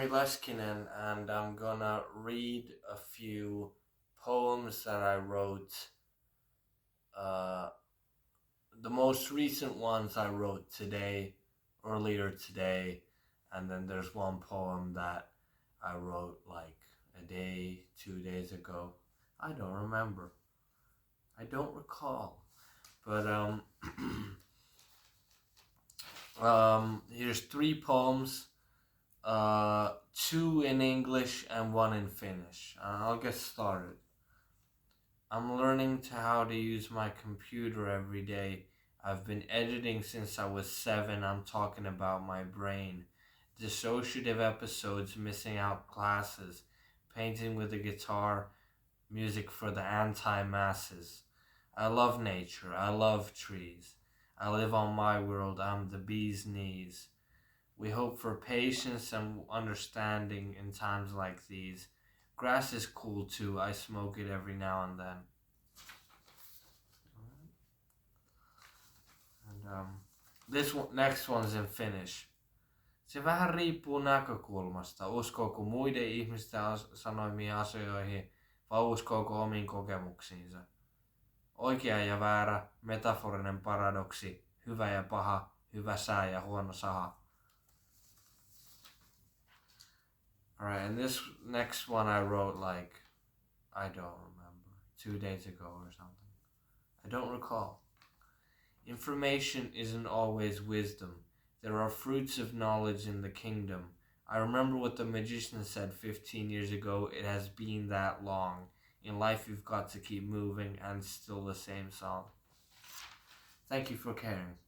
me Leskinen, and I'm gonna read a few poems that I wrote. Uh, the most recent ones I wrote earlier today, and then there's one poem that I wrote like a day, 2 days ago. I don't remember. I don't recall. But here's 3 poems. 2 in English and 1 in Finnish. I'll get started. I'm learning how to use my computer every day. I've been editing since I was 7. I'm talking about my brain. Dissociative episodes, missing out classes, painting with a guitar, music for the anti-masses. I love nature. I love trees. I live on my world. I'm the bee's knees. We hope for patience and understanding in times like these. Grass is cool too. I smoke it every now and then. And this one, next one's in Finnish. Se vähän riippuu näkökulmasta. Uskooko muiden ihmisten sanomiin asioihin vai uskooko omiin kokemuksiinsa? Oikea ja väärä, metaforinen paradoksi, hyvä ja paha, hyvä sää ja huono saha. Alright, and this next one I wrote like, I don't remember, 2 days ago or something. I don't recall. Information isn't always wisdom. There are fruits of knowledge in the kingdom. I remember what the magician said 15 years ago. It has been that long. In life you've got to keep moving, and still the same song. Thank you for caring.